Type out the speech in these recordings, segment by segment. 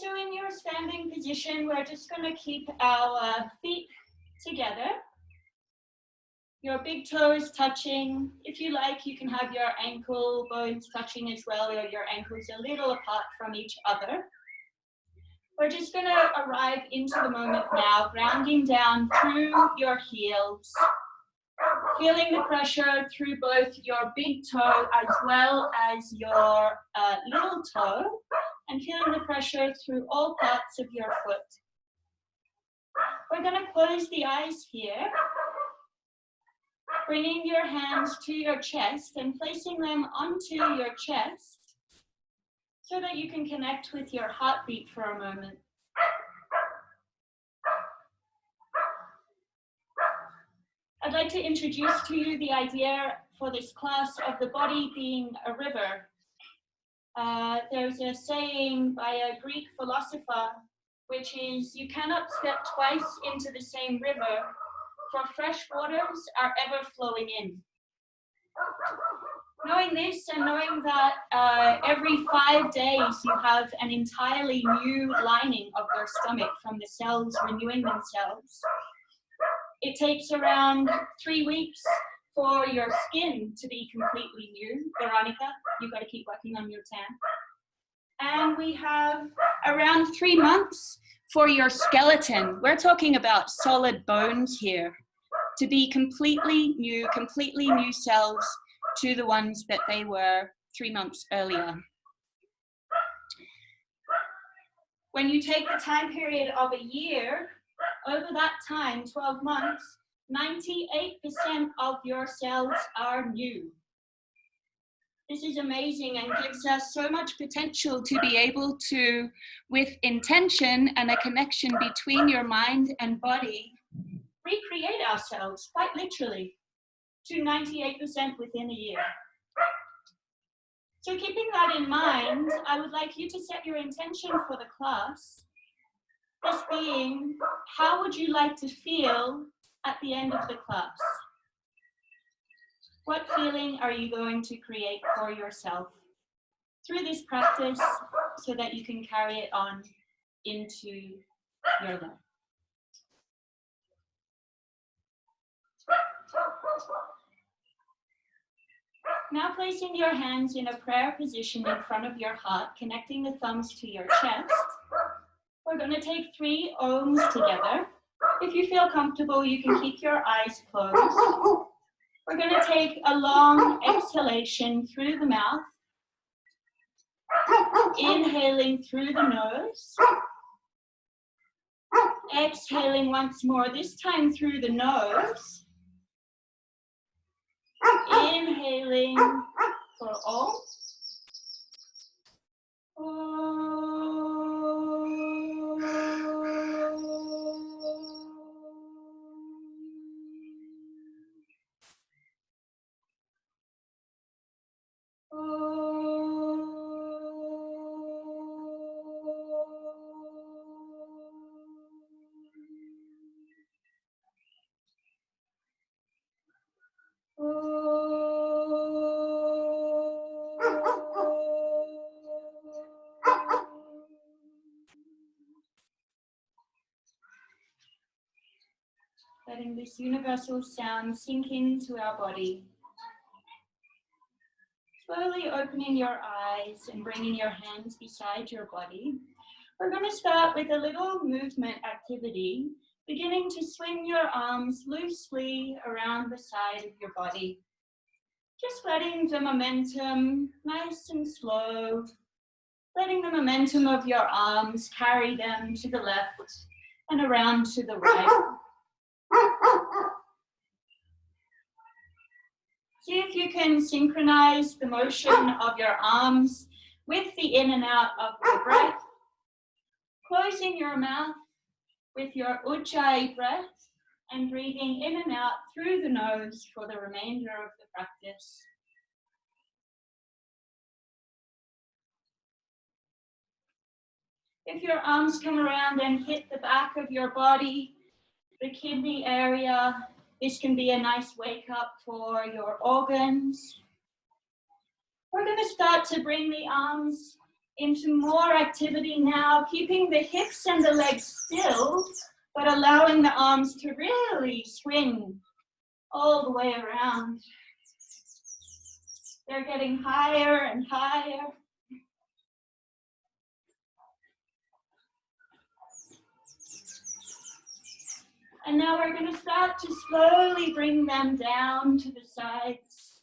so in your standing position, we're just going to keep our feet together. Your big toes touching. If you like, you can have your ankle bones touching as well, or your ankles a little apart from each other. We're just going to arrive into the moment now, grounding down through your heels, feeling the pressure through both your big toe as well as your little toe, and feeling the pressure through all parts of your foot. We're going to close the eyes here, bringing your hands to your chest and placing them onto your chest so that you can connect with your heartbeat for a moment. I'd like to introduce to you the idea for this class of the body being a river. There's a saying by a Greek philosopher, which is, you cannot step twice into the same river, for fresh waters are ever flowing in. Knowing this and knowing that every 5 days you have an entirely new lining of your stomach from the cells renewing themselves, it takes around 3 weeks for your skin to be completely new. Veronica, you've got to keep working on your tan. And we have around 3 months for your skeleton. We're talking about solid bones here, to be completely new cells to the ones that they were 3 months earlier. When you take the time period of a year, over that time, 12 months, 98% of your cells are new. This is amazing and gives us so much potential to be able to, with intention and a connection between your mind and body, recreate ourselves, quite literally, to 98% within a year. So keeping that in mind, I would like you to set your intention for the class. This being, how would you like to feel at the end of the class? What feeling are you going to create for yourself through this practice so that you can carry it on into your life? Now placing your hands in a prayer position in front of your heart, connecting the thumbs to your chest, we're going to take 3 ohms together. If you feel comfortable, you can keep your eyes closed. We're going to take a long exhalation through the mouth, inhaling through the nose, exhaling once more, this time through the nose, inhaling for all. Letting this universal sound sink into our body. Slowly opening your eyes and bringing your hands beside your body. We're going to start with a little movement activity, beginning to swing your arms loosely around the side of your body. Just letting the momentum, nice and slow, letting the momentum of your arms carry them to the left and around to the right. See if you can synchronize the motion of your arms with the in and out of the breath, closing your mouth with your Ujjayi breath and breathing in and out through the nose for the remainder of the practice. If your arms come around and hit the back of your body, the kidney area, this can be a nice wake up for your organs. We're going to start to bring the arms into more activity now, keeping the hips and the legs still, but allowing the arms to really swing all the way around. They're getting higher and higher. And now we're going to start to slowly bring them down to the sides.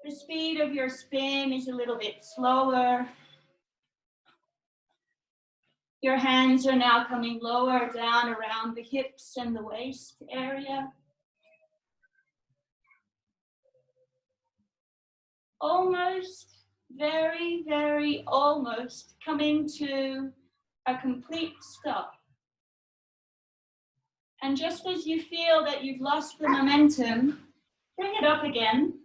The speed of your spin is a little bit slower. Your hands are now coming lower down around the hips and the waist area. Almost, very, very almost coming to a complete stop. And just as you feel that you've lost the momentum, bring it up again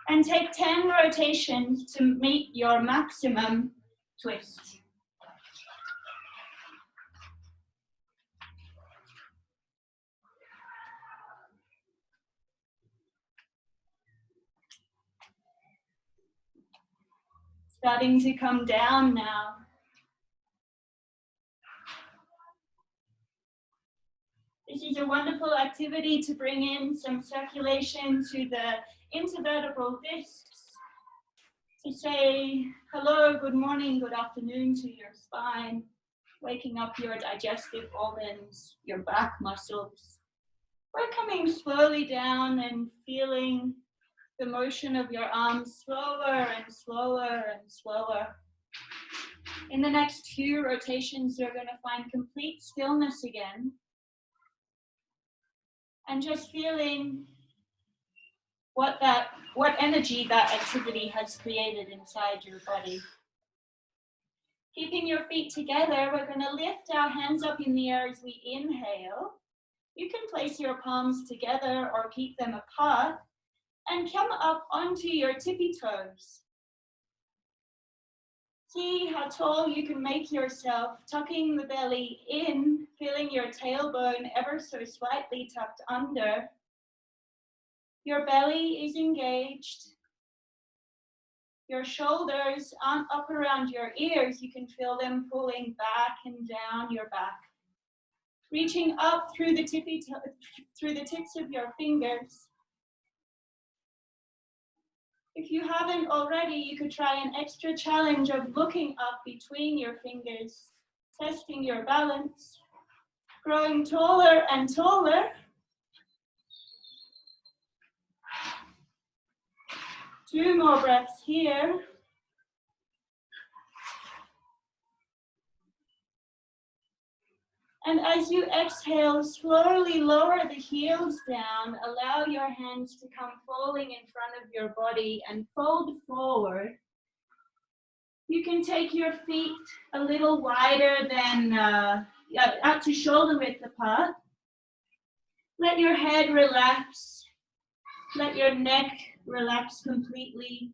and take 10 rotations to meet your maximum twist. Starting to come down now. This is a wonderful activity to bring in some circulation to the intervertebral discs, to say hello, good morning, good afternoon to your spine, waking up your digestive organs, your back muscles. We're coming slowly down and feeling the motion of your arms slower and slower and slower. In the next few rotations, you're going to find complete stillness again. And just feeling what energy that activity has created inside your body. Keeping your feet together, we're going to lift our hands up in the air as we inhale. You can place your palms together or keep them apart and come up onto your tippy toes. See how tall you can make yourself, tucking the belly in, feeling your tailbone ever so slightly tucked under. Your belly is engaged. Your shoulders aren't up around your ears. You can feel them pulling back and down your back. Reaching up through the tips of your fingers. If you haven't already, you could try an extra challenge of looking up between your fingers, testing your balance, growing taller and taller. Two more breaths here. And as you exhale, slowly lower the heels down. Allow your hands to come falling in front of your body and fold forward. You can take your feet a little wider than out to shoulder width apart. Let your head relax. Let your neck relax completely.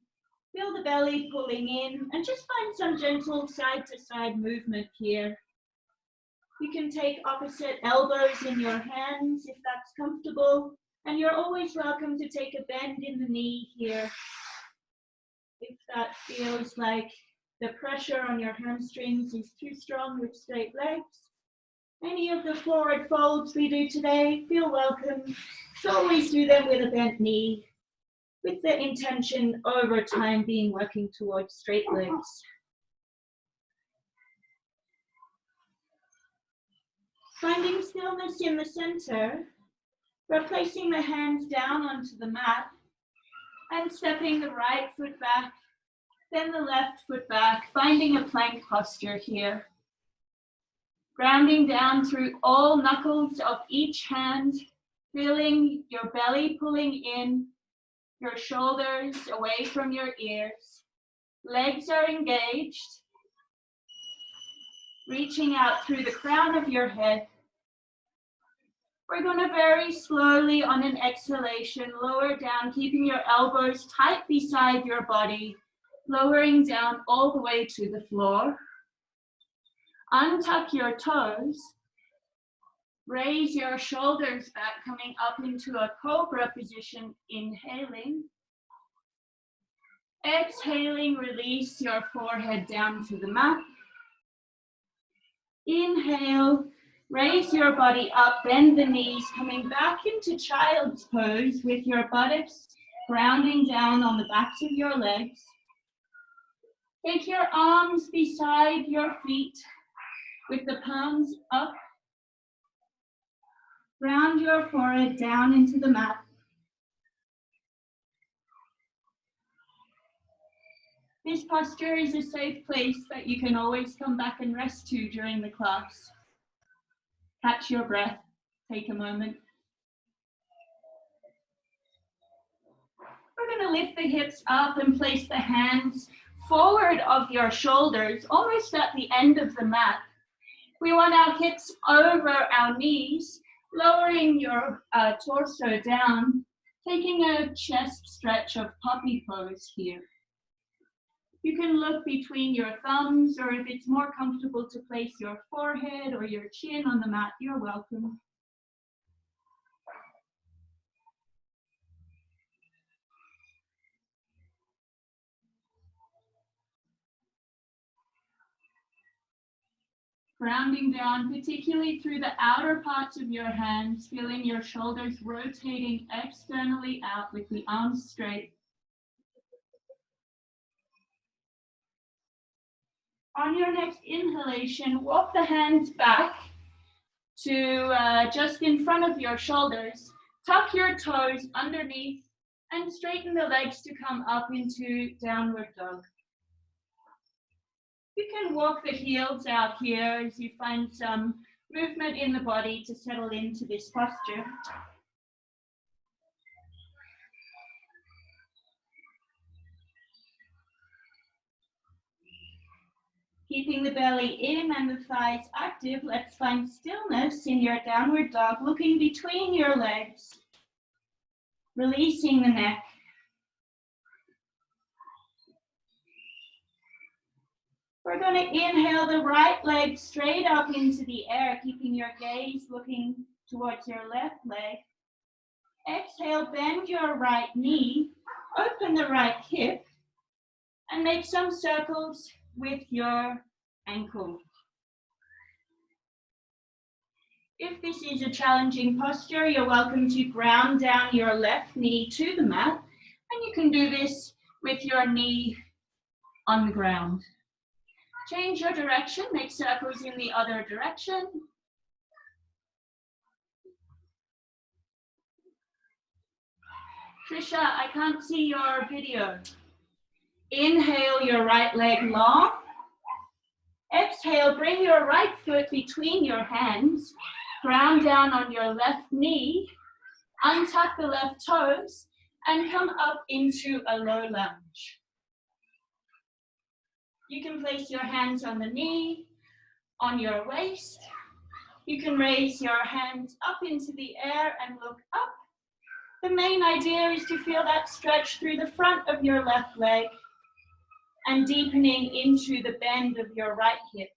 Feel the belly pulling in and just find some gentle side-to-side movement here. You can take opposite elbows in your hands if that's comfortable, and you're always welcome to take a bend in the knee here if that feels like the pressure on your hamstrings is too strong with straight legs. Any of the forward folds we do today, feel welcome to always do them with a bent knee, with the intention over time being working towards straight legs. Finding stillness in the center, we're placing the hands down onto the mat and stepping the right foot back, then the left foot back, finding a plank posture here. Grounding down through all knuckles of each hand, feeling your belly pulling in, your shoulders away from your ears. Legs are engaged. Reaching out through the crown of your head. We're going to very slowly on an exhalation, lower down, keeping your elbows tight beside your body, lowering down all the way to the floor. Untuck your toes. Raise your shoulders back, coming up into a cobra position, inhaling. Exhaling, release your forehead down to the mat. Inhale, raise your body up, bend the knees, coming back into child's pose with your buttocks grounding down on the backs of your legs. Take your arms beside your feet with the palms up. Ground your forehead down into the mat. This posture is a safe place that you can always come back and rest to during the class. Catch your breath, take a moment. We're going to lift the hips up and place the hands forward of your shoulders, almost at the end of the mat. We want our hips over our knees, lowering your torso down, taking a chest stretch of puppy pose here. You can look between your thumbs, or if it's more comfortable to place your forehead or your chin on the mat, you're welcome. Grounding down, particularly through the outer parts of your hands, feeling your shoulders rotating externally out with the arms straight. On your next inhalation, walk the hands back to just in front of your shoulders. Tuck your toes underneath and straighten the legs to come up into downward dog. You can walk the heels out here as you find some movement in the body to settle into this posture. Keeping the belly in and the thighs active, let's find stillness in your downward dog, looking between your legs, releasing the neck. We're going to inhale the right leg straight up into the air, keeping your gaze looking towards your left leg. Exhale, bend your right knee, open the right hip, and make some circles with your ankle. If this is a challenging posture, you're welcome to ground down your left knee to the mat, and you can do this with your knee on the ground. Change your direction, make circles in the other direction. Trisha, I can't see your video. Inhale your right leg long. Exhale, bring your right foot between your hands. Ground down on your left knee. Untuck the left toes and come up into a low lunge. You can place your hands on the knee, on your waist. You can raise your hands up into the air and look up. The main idea is to feel that stretch through the front of your left leg and deepening into the bend of your right hip.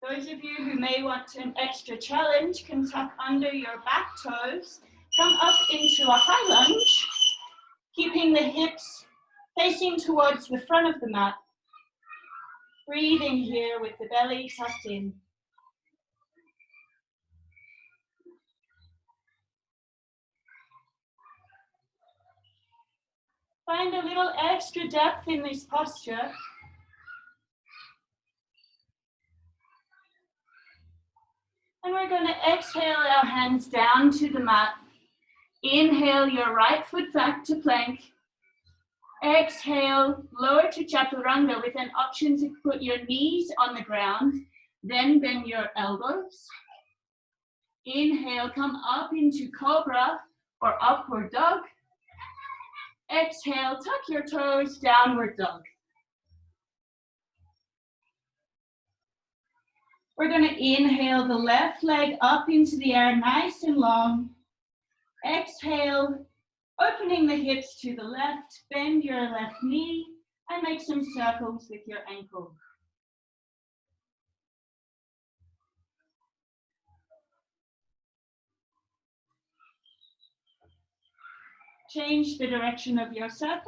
Those of you who may want an extra challenge can tuck under your back toes, come up into a high lunge, keeping the hips facing towards the front of the mat. Breathing here with the belly tucked in. Find a little extra depth in this posture. And we're going to exhale our hands down to the mat. Inhale your right foot back to plank. Exhale, lower to chaturanga with an option to put your knees on the ground, then bend your elbows. Inhale, come up into cobra or upward dog. Exhale, tuck your toes, downward dog. We're going to inhale the left leg up into the air, nice and long. Exhale, opening the hips to the left, bend your left knee, and make some circles with your ankle. Change the direction of your circles.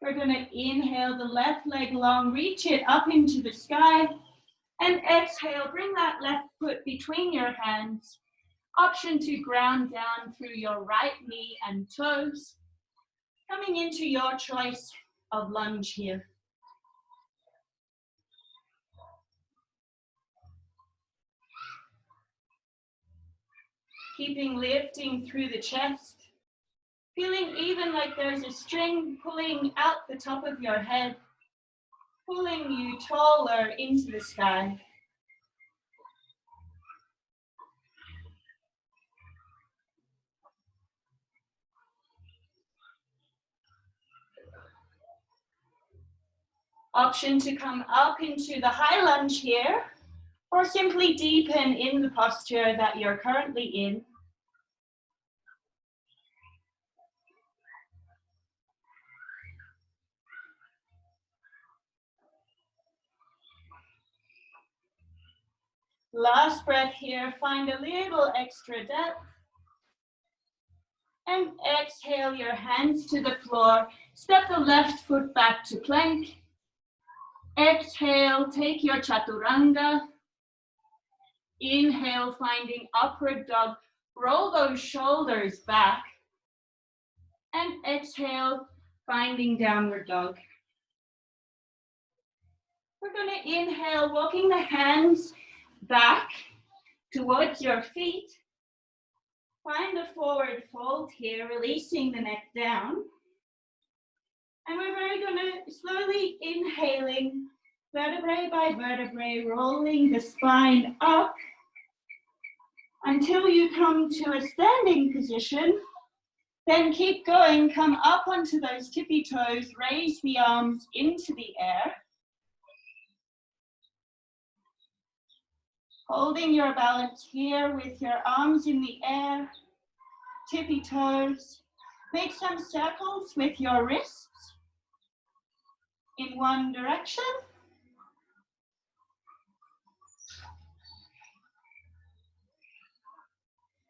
We're going to inhale the left leg long, reach it up into the sky, and exhale, bring that left foot between your hands. Option to ground down through your right knee and toes, coming into your choice of lunge here. Keeping lifting through the chest, feeling even like there's a string pulling out the top of your head, pulling you taller into the sky. Option to come up into the high lunge here, or simply deepen in the posture that you're currently in. Last breath here, find a little extra depth. And exhale your hands to the floor. Step the left foot back to plank. Exhale, take your chaturanga. Inhale, finding upward dog. Roll those shoulders back. And exhale, finding downward dog. We're going to inhale, walking the hands back towards your feet. Find a forward fold here, releasing the neck down. And we're going to slowly inhaling, vertebrae by vertebrae, rolling the spine up until you come to a standing position. Then keep going, come up onto those tippy toes, raise the arms into the air. Holding your balance here with your arms in the air, tippy toes. Make some circles with your wrists in one direction.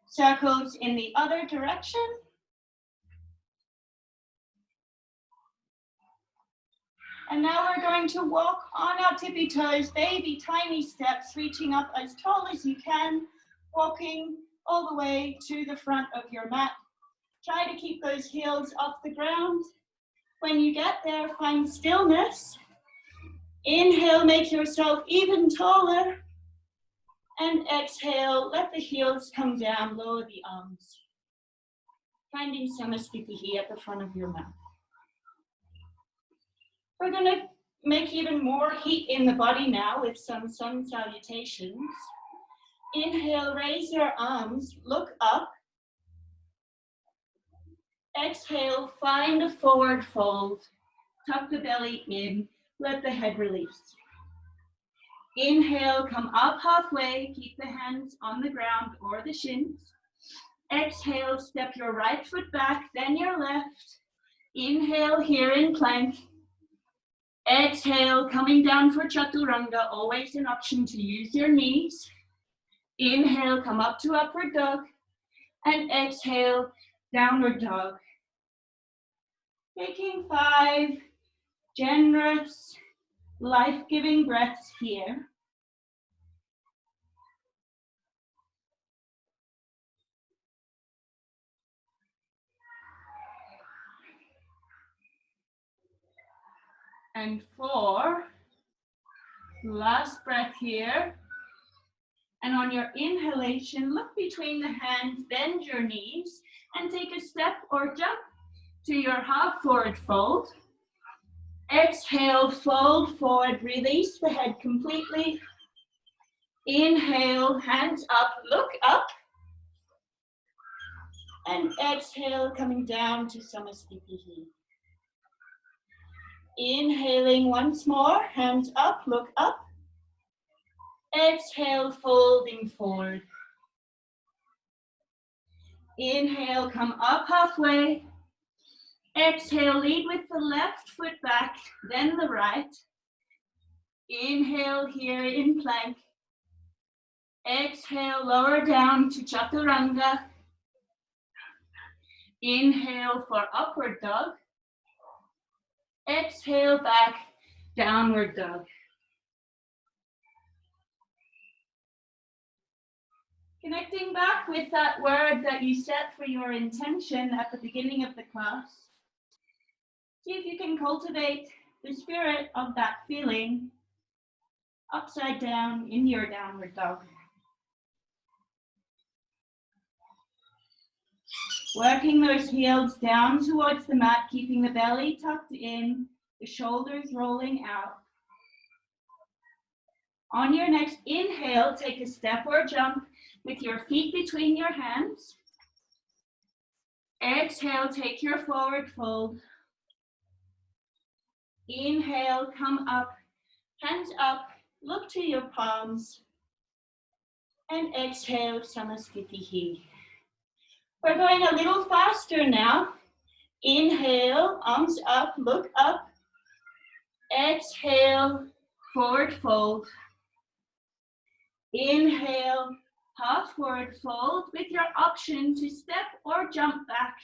Circles in the other direction. And now we're going to walk on our tippy toes, baby tiny steps, reaching up as tall as you can, walking all the way to the front of your mat. Try to keep those heels off the ground. When you get there, find stillness. Inhale, make yourself even taller. And exhale, let the heels come down, lower the arms. Finding Samasthiti at the front of your mat. We're going to make even more heat in the body now with some sun salutations. Inhale, raise your arms, look up. Exhale, find a forward fold. Tuck the belly in, let the head release. Inhale, come up halfway, keep the hands on the ground or the shins. Exhale, step your right foot back, then your left. Inhale here in plank. Exhale, coming down for chaturanga, always an option to use your knees. Inhale, come up to upward dog. And exhale, downward dog. Taking 5 generous, life-giving breaths here. And 4, last breath here. And on your inhalation, look between the hands, bend your knees, and take a step or jump to your half forward fold. Exhale, fold forward, release the head completely. Inhale, hands up, look up. And exhale, coming down to Samasthiti. Inhaling once more, hands up, look up. Exhale, folding forward. Inhale, come up halfway. Exhale, lead with the left foot back, then the right. Inhale here in plank. Exhale, lower down to chaturanga. Inhale for upward dog. Exhale back, downward dog. Connecting back with that word that you set for your intention at the beginning of the class. See if you can cultivate the spirit of that feeling upside down in your downward dog. Working those heels down towards the mat, keeping the belly tucked in, the shoulders rolling out. On your next inhale, take a step or jump with your feet between your hands. Exhale, take your forward fold. Inhale, come up, hands up, look to your palms. And exhale, Samasthiti. We're going a little faster now. Inhale, arms up, look up. Exhale, forward fold. Inhale, half forward fold with your option to step or jump back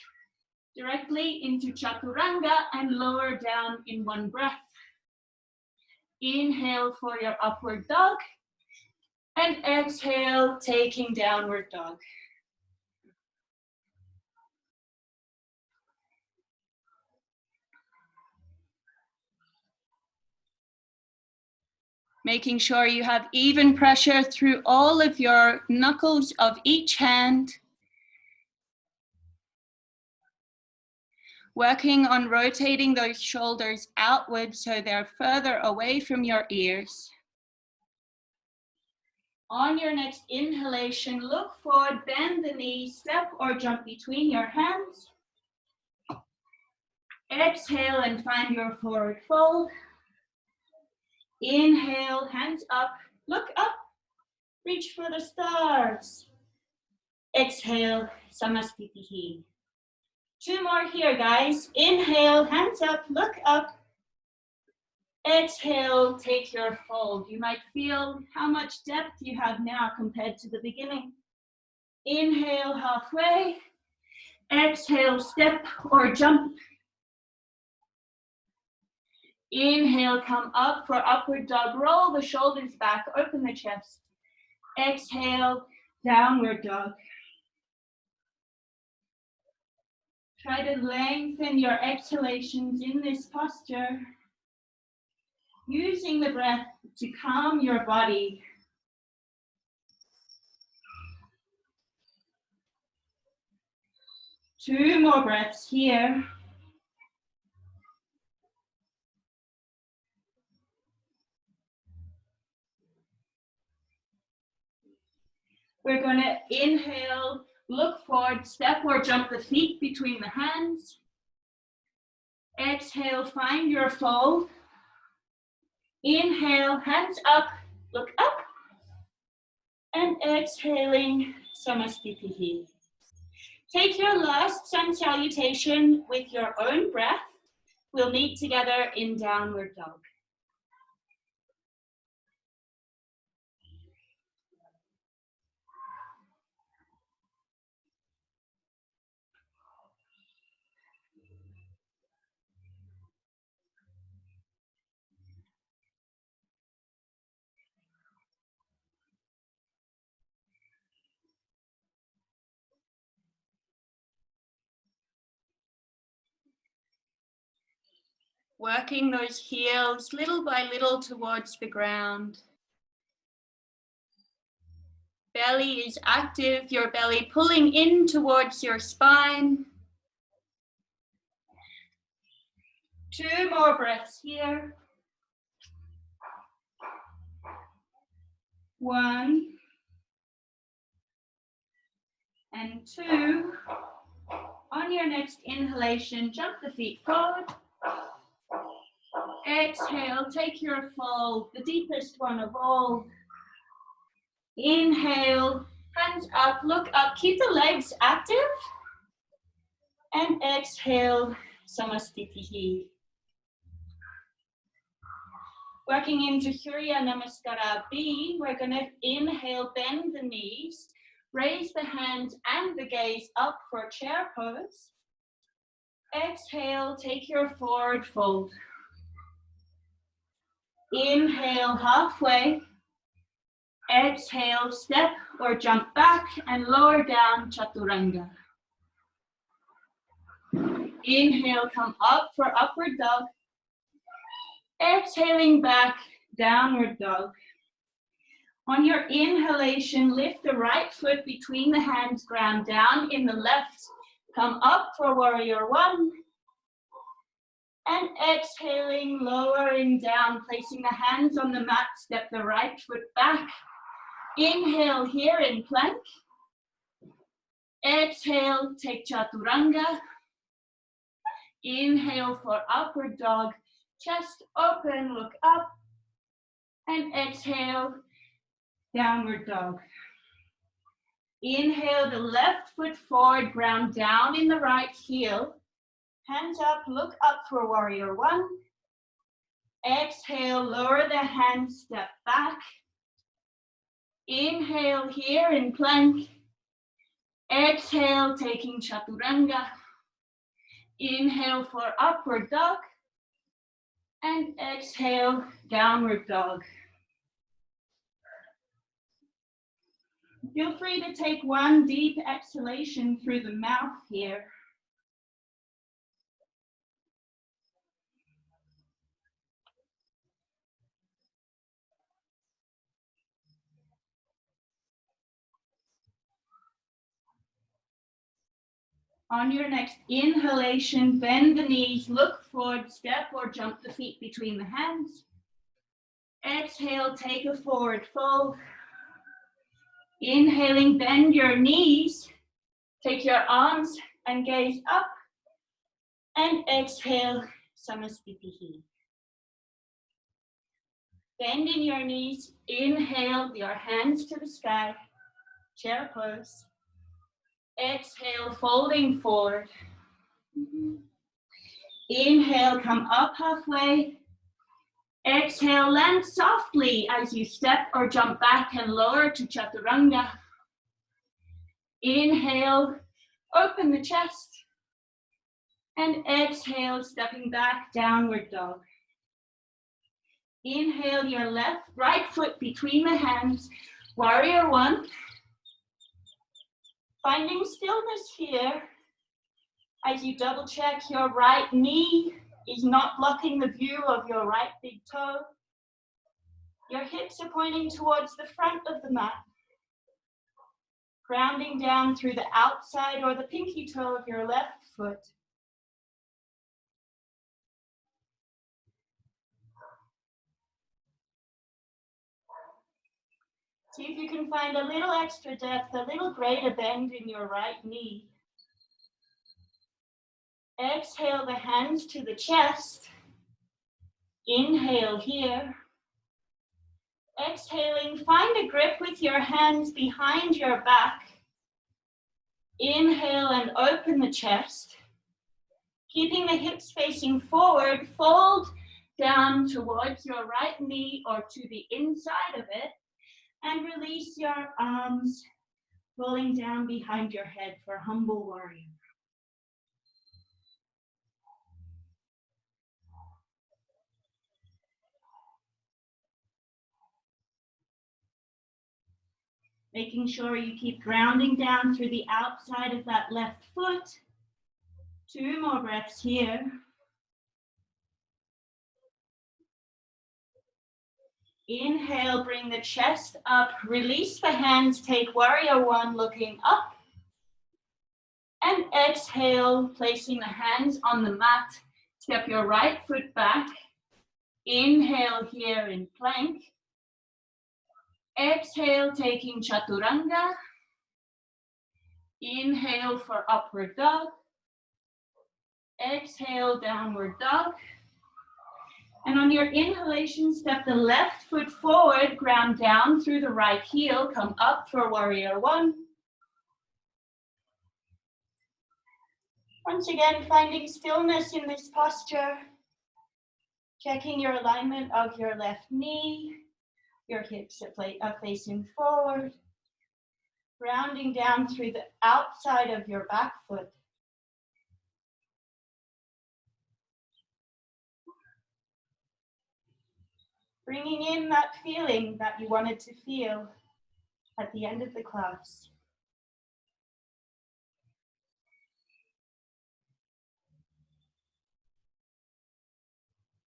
directly into chaturanga and lower down in one breath. Inhale for your upward dog and exhale, taking downward dog. Making sure you have even pressure through all of your knuckles of each hand. Working on rotating those shoulders outwards so they're further away from your ears. On your next inhalation, look forward, bend the knees, step or jump between your hands. Exhale and find your forward fold. Inhale, hands up, look up, reach for the stars. Exhale, Samasthiti. Two more here, guys. Inhale, hands up, look up. Exhale, take your fold. You might feel how much depth you have now compared to the beginning. Inhale, halfway. Exhale, step or jump. Inhale, come up for upward dog. Roll the shoulders back, open the chest. Exhale, downward dog. Try to lengthen your exhalations in this posture, using the breath to calm your body. Two more breaths here. We're going to inhale, look forward, step or jump the feet between the hands. Exhale, find your fold. Inhale, hands up, look up. And exhaling, Samasthiti. Take your last sun salutation with your own breath. We'll meet together in downward dog. Working those heels little by little towards the ground. Belly is active, your belly pulling in towards your spine. Two more breaths here. One and two. On your next inhalation, jump the feet forward. Exhale, take your fold, the deepest one of all. Inhale, hands up, look up, keep the legs active. And exhale, Samasthiti. Working into Surya Namaskara B, we're going to inhale, bend the knees, raise the hands and the gaze up for chair pose. Exhale, take your forward fold. Inhale, halfway. Exhale, step or jump back and lower down, Chaturanga. Inhale, come up for upward dog. Exhaling back, downward dog. On your inhalation, lift the right foot between the hands, ground down in the left. Come up for warrior one. And exhaling, lowering down, placing the hands on the mat, step the right foot back. Inhale here in plank. Exhale, take Chaturanga. Inhale for upward dog, chest open, look up. And exhale, downward dog. Inhale the left foot forward, ground down in the right heel. Hands up, look up for warrior one. Exhale, lower the hands, step back. Inhale here in plank. Exhale, taking Chaturanga. Inhale for upward dog. And exhale, downward dog. Feel free to take one deep exhalation through the mouth here. On your next inhalation, bend the knees, look forward, step or jump the feet between the hands. Exhale, take a forward fold. Inhaling, bend your knees, take your arms and gaze up. And exhale, Samastitihi. Bend in your knees, inhale, your hands to the sky, chair pose. Exhale, folding forward. Inhale, come up halfway. Exhale, land softly as you step or jump back and lower to Chaturanga. Inhale, open the chest. And exhale, stepping back, downward dog. Inhale your right foot between the hands, warrior one. Finding stillness here as you double check your right knee is not blocking the view of your right big toe. Your hips are pointing towards the front of the mat. Grounding down through the outside or the pinky toe of your left foot. See if you can find a little extra depth, a little greater bend in your right knee. Exhale the hands to the chest. Inhale here. Exhaling, find a grip with your hands behind your back. Inhale and open the chest. Keeping the hips facing forward, fold down towards your right knee or to the inside of it. And release your arms, rolling down behind your head for humble warrior. Making sure you keep grounding down through the outside of that left foot. 2 more breaths here. Inhale, bring the chest up, release the hands, take warrior one looking up. And exhale, placing the hands on the mat, step your right foot back. Inhale here in plank. Exhale, taking Chaturanga. Inhale for upward dog. Exhale, downward dog. And on your inhalation, step the left foot forward, ground down through the right heel, come up for warrior one. Once again, finding stillness in this posture. Checking your alignment of your left knee, your hips are facing forward, rounding down through the outside of your back foot. Bringing in that feeling that you wanted to feel at the end of the class.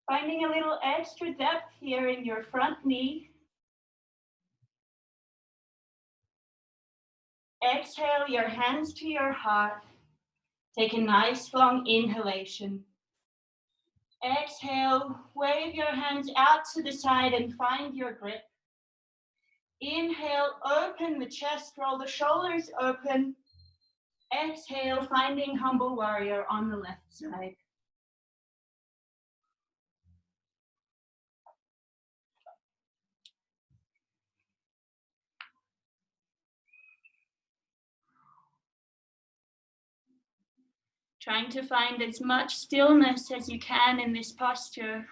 Finding a little extra depth here in your front knee. Exhale your hands to your heart. Take a nice long inhalation. Exhale, wave your hands out to the side and find your grip. Inhale, open the chest, roll the shoulders open. Exhale, finding humble warrior on the left side. Trying to find as much stillness as you can in this posture.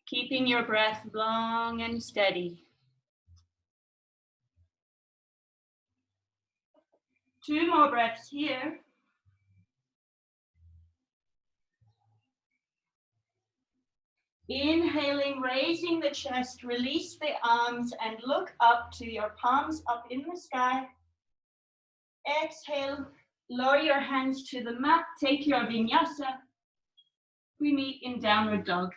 Keeping your breath long and steady. 2 more breaths here. Inhaling, raising the chest, release the arms and look up to your palms up in the sky. Exhale, lower your hands to the mat, take your vinyasa. We meet in downward dog.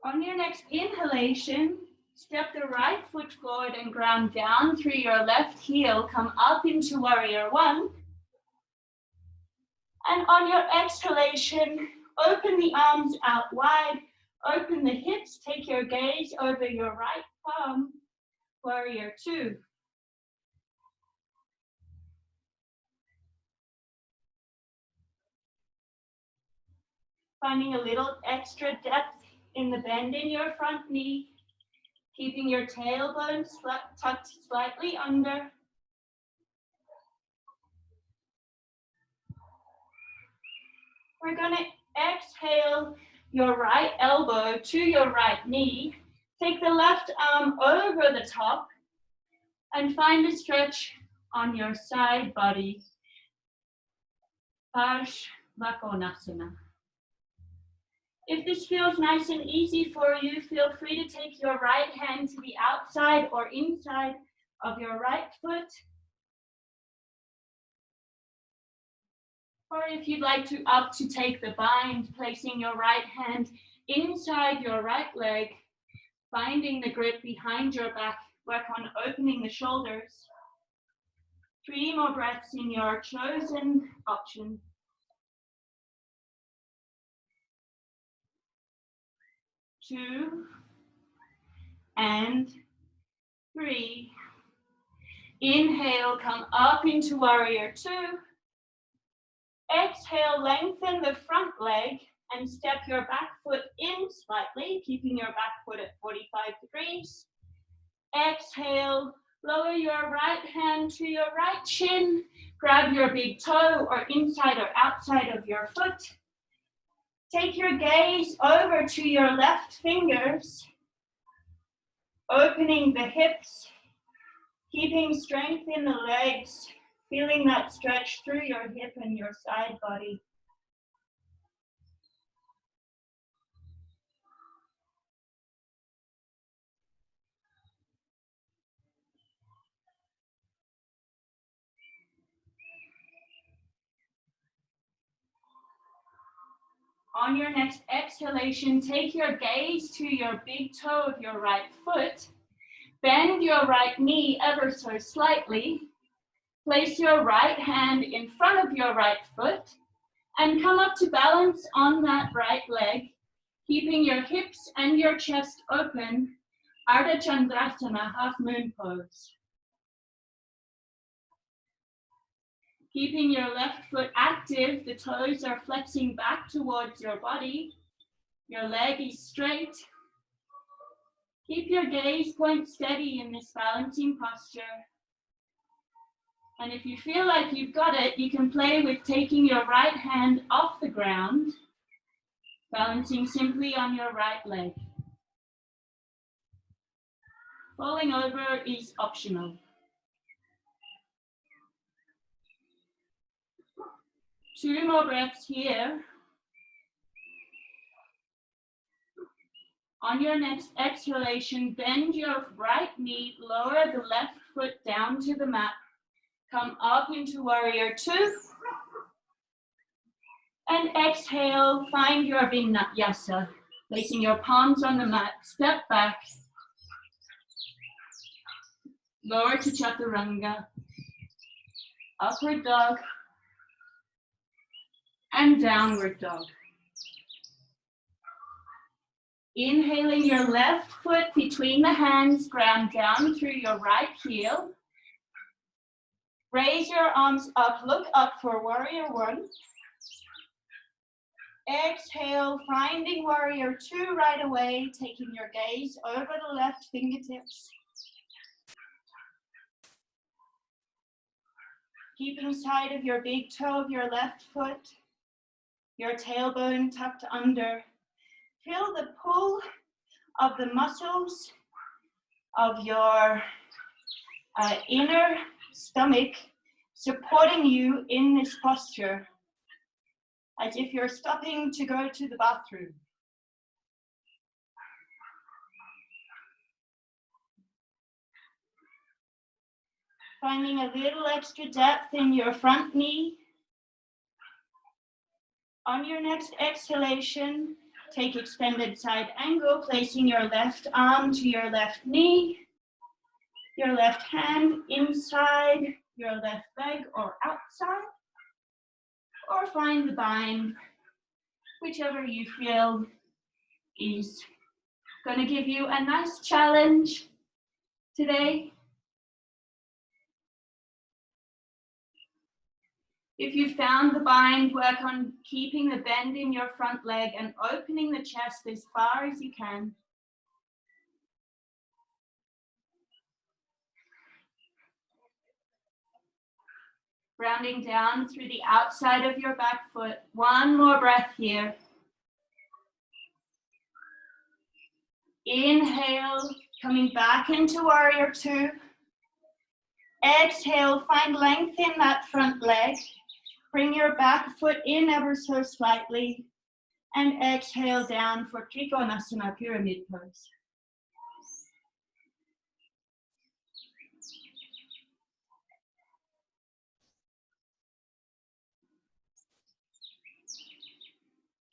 On your next inhalation, step the right foot forward and ground down through your left heel. Come up into warrior one. And on your exhalation, open the arms out wide, open the hips, take your gaze over your right palm, warrior two. Finding a little extra depth in the bend in your front knee, keeping your tailbone tucked slightly under. We're going to exhale your right elbow to your right knee. Take the left arm over the top and find a stretch on your side body. Parsvakonasana. If this feels nice and easy for you, feel free to take your right hand to the outside or inside of your right foot. Or if you'd like to up to take the bind, placing your right hand inside your right leg, finding the grip behind your back, work on opening the shoulders. 3 more breaths in your chosen option. 2 and 3. Inhale, come up into warrior two. Exhale, lengthen the front leg and step your back foot in slightly, keeping your back foot at 45 degrees. Exhale, lower your right hand to your right shin. Grab your big toe or inside or outside of your foot. Take your gaze over to your left fingers, opening the hips, keeping strength in the legs, feeling that stretch through your hip and your side body. On your next exhalation, take your gaze to your big toe of your right foot. Bend your right knee ever so slightly. Place your right hand in front of your right foot and come up to balance on that right leg, keeping your hips and your chest open. Ardha Chandrasana, half moon pose. Keeping your left foot active, the toes are flexing back towards your body. Your leg is straight. Keep your gaze point steady in this balancing posture. And if you feel like you've got it, you can play with taking your right hand off the ground, balancing simply on your right leg. Falling over is optional. 2 more breaths here. On your next exhalation, bend your right knee, lower the left foot down to the mat. Come up into warrior 2. And exhale, find your vinyasa. Placing your palms on the mat, step back. Lower to chaturanga. Upward dog. And downward dog. Inhaling your left foot between the hands, ground down through your right heel. Raise your arms up, look up for warrior 1. Exhale, finding warrior 2 right away, taking your gaze over the left fingertips. Keeping sight of your big toe of your left foot, your tailbone tucked under. Feel the pull of the muscles of your inner stomach supporting you in this posture, as if you're stopping to go to the bathroom. Finding a little extra depth in your front knee. On your next exhalation, take extended side angle, placing your left arm to your left knee, your left hand inside your left leg or outside, or find the bind, whichever you feel is going to give you a nice challenge today. If you found the bind, work on keeping the bend in your front leg and opening the chest as far as you can. Rounding down through the outside of your back foot. 1 more breath here. Inhale, coming back into warrior 2. Exhale, find length in that front leg. Bring your back foot in ever so slightly. And exhale down for Trikonasana, pyramid pose.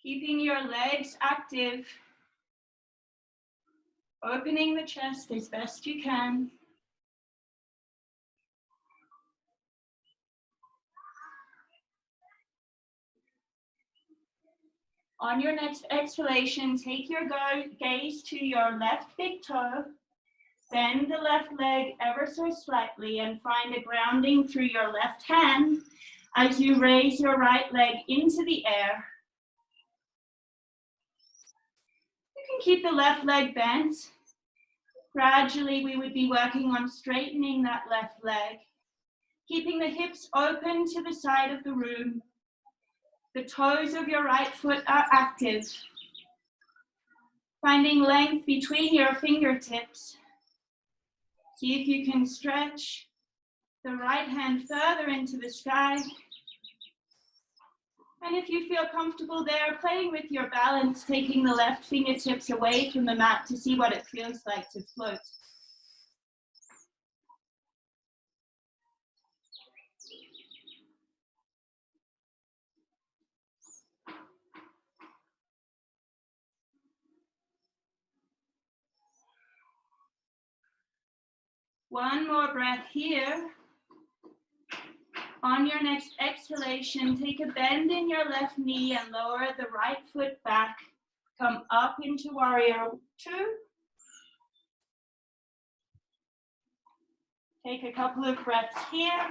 Keeping your legs active. Opening the chest as best you can. On your next exhalation, take your gaze to your left big toe. Bend the left leg ever so slightly and find a grounding through your left hand as you raise your right leg into the air. You can keep the left leg bent. Gradually, we would be working on straightening that left leg, keeping the hips open to the side of the room. The toes of your right foot are active. Finding length between your fingertips. See if you can stretch the right hand further into the sky. And if you feel comfortable there, playing with your balance, taking the left fingertips away from the mat to see what it feels like to float. One more breath here. On your next exhalation, take a bend in your left knee and lower the right foot back. Come up into warrior 2. Take a couple of breaths here.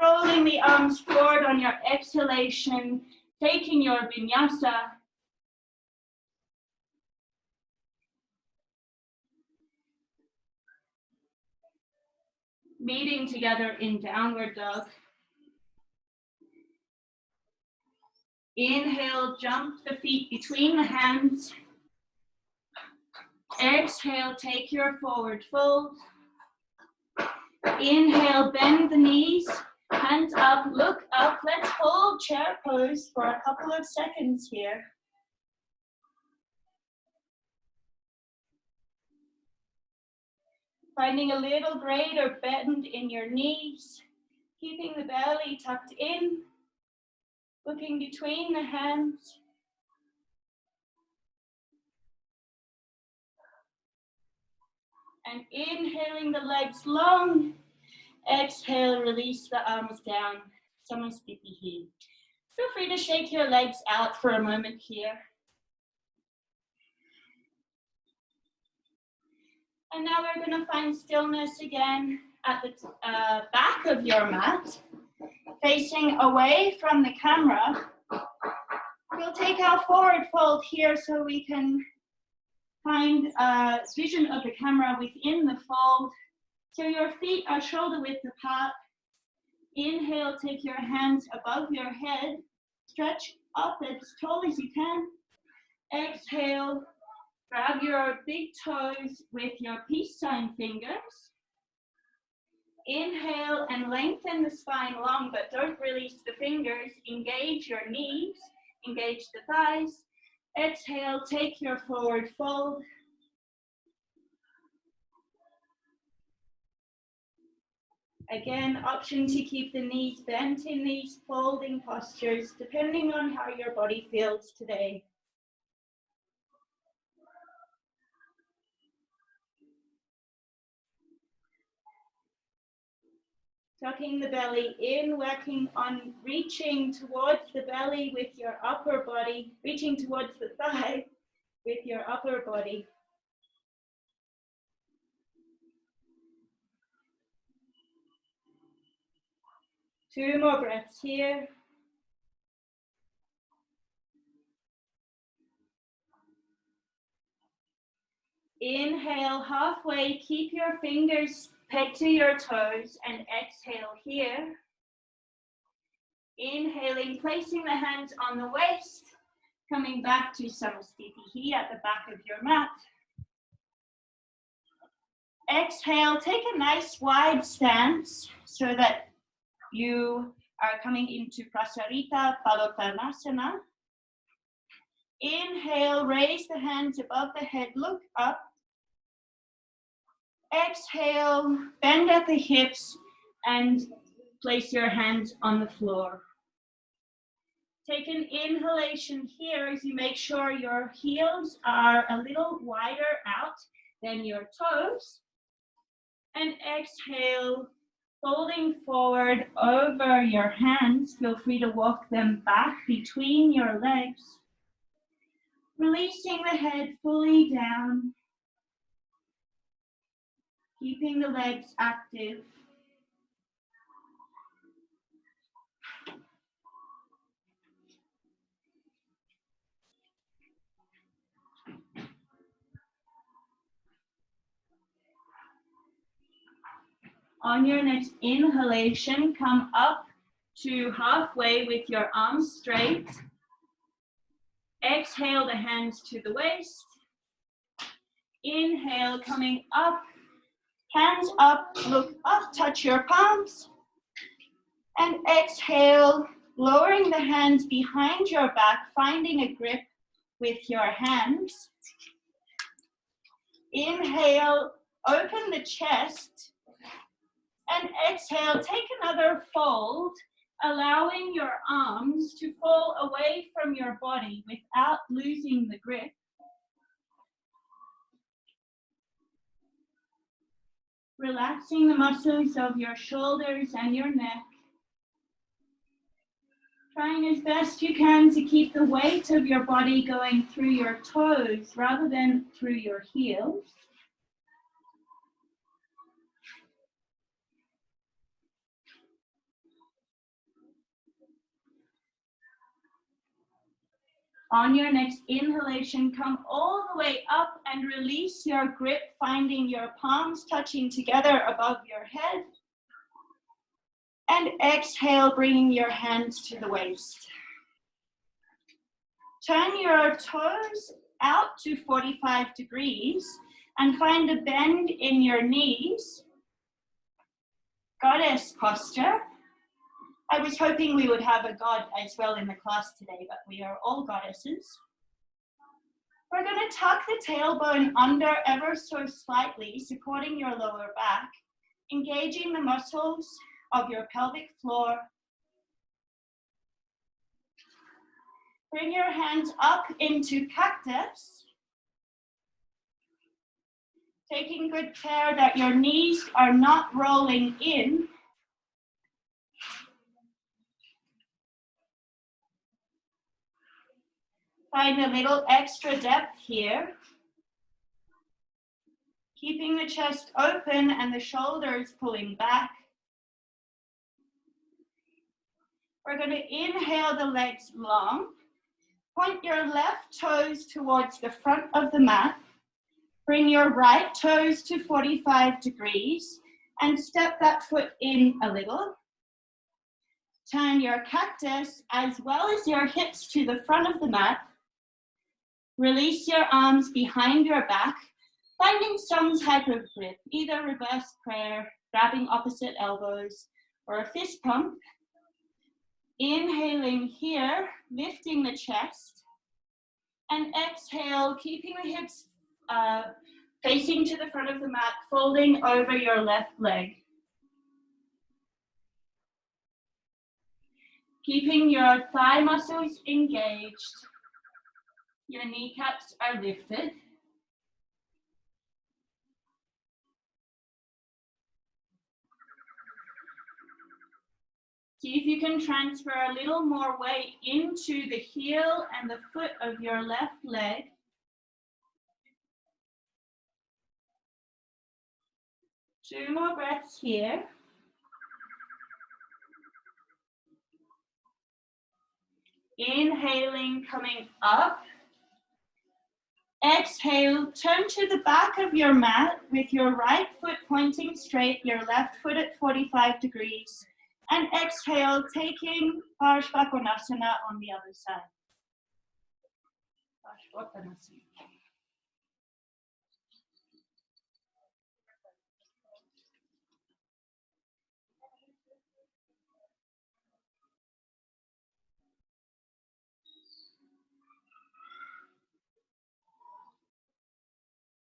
rolling the arms forward on your exhalation, taking your vinyasa. Meeting together in downward dog. Inhale, jump the feet between the hands. Exhale, take your forward fold. Inhale, bend the knees, hands up, look up. Let's hold chair pose for a couple of seconds here. Finding a little greater bend in your knees, keeping the belly tucked in, looking between the hands. And inhaling the legs long. Exhale, release the arms down. Samasthiti. Feel free to shake your legs out for a moment here. And now we're going to find stillness again at the back of your mat, facing away from the camera. We'll take our forward fold here so we can find a vision of the camera within the fold. So your feet are shoulder width apart. Inhale, take your hands above your head. Stretch up as tall as you can. Exhale, grab your big toes with your peace sign fingers. Inhale and lengthen the spine long, but don't release the fingers. Engage your knees, engage the thighs. Exhale, take your forward fold. Again, option to keep the knees bent in these folding postures, depending on how your body feels today. Tucking the belly in, working on reaching towards the belly with your upper body, reaching towards the thigh with your upper body. Two more breaths here. Inhale halfway, keep your fingers pegged to your toes and exhale here. Inhaling, placing the hands on the waist, coming back to Samasthiti at the back of your mat. Exhale, take a nice wide stance so that you are coming into Prasarita Padottanasana. Inhale, raise the hands above the head, look up. Exhale, bend at the hips and place your hands on the floor. Take an inhalation here as you make sure your heels are a little wider out than your toes. And exhale, folding forward over your hands. Feel free to walk them back between your legs. Releasing the head fully down. Keeping the legs active. On your next inhalation, come up to halfway with your arms straight. Exhale the hands to the waist. Inhale, coming up. Hands up, look up, touch your palms. And exhale, lowering the hands behind your back, finding a grip with your hands. Inhale, open the chest. And exhale, take another fold, allowing your arms to fall away from your body without losing the grip. Relaxing the muscles of your shoulders and your neck. Trying as best you can to keep the weight of your body going through your toes rather than through your heels. On your next inhalation, come all the way up and release your grip, finding your palms touching together above your head. And exhale, bringing your hands to the waist. Turn your toes out to 45 degrees and find a bend in your knees. Goddess posture. I was hoping we would have a god as well in the class today, but we are all goddesses. We're going to tuck the tailbone under ever so slightly, supporting your lower back, engaging the muscles of your pelvic floor. Bring your hands up into cactus, taking good care that your knees are not rolling in. Find a little extra depth here. Keeping the chest open and the shoulders pulling back. We're going to inhale the legs long. Point your left toes towards the front of the mat. Bring your right toes to 45 degrees and step that foot in a little. Turn your cactus as well as your hips to the front of the mat. Release your arms behind your back, finding some type of grip, either reverse prayer, grabbing opposite elbows, or a fist pump. Inhaling here, lifting the chest, and exhale, keeping the hips facing to the front of the mat, folding over your left leg. Keeping your thigh muscles engaged, your kneecaps are lifted. See if you can transfer a little more weight into the heel and the foot of your left leg. Two more breaths here. Inhaling, coming up. Exhale, turn to the back of your mat with your right foot pointing straight, your left foot at 45 degrees. And exhale, taking Parshvakonasana on the other side. Parshvakonasana.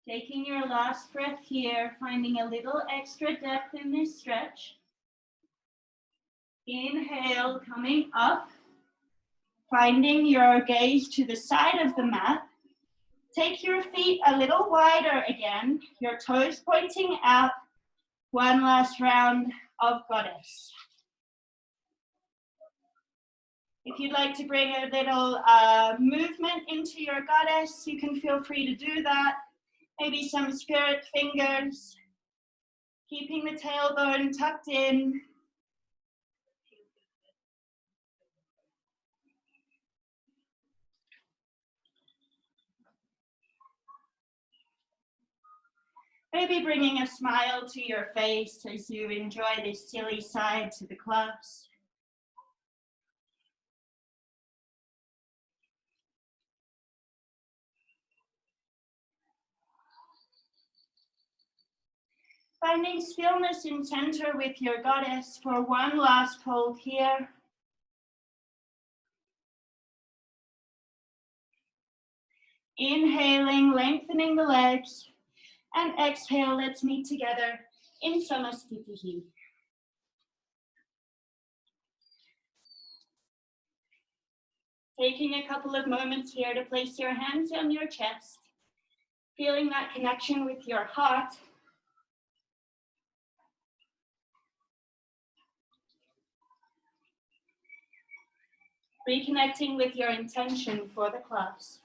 Taking your last breath here, finding a little extra depth in this stretch. Inhale, coming up, finding your gaze to the side of the mat. Take your feet a little wider again, your toes pointing out. One last round of goddess. If you'd like to bring a little movement into your goddess, you can feel free to do that. Maybe some spirit fingers, keeping the tailbone tucked in. Maybe bringing a smile to your face as you enjoy this silly side to the class. Finding stillness in center with your goddess for one last hold here. Inhaling, lengthening the legs. And exhale, let's meet together in Samasthiti. Taking a couple of moments here to place your hands on your chest, feeling that connection with your heart. Reconnecting with your intention for the class.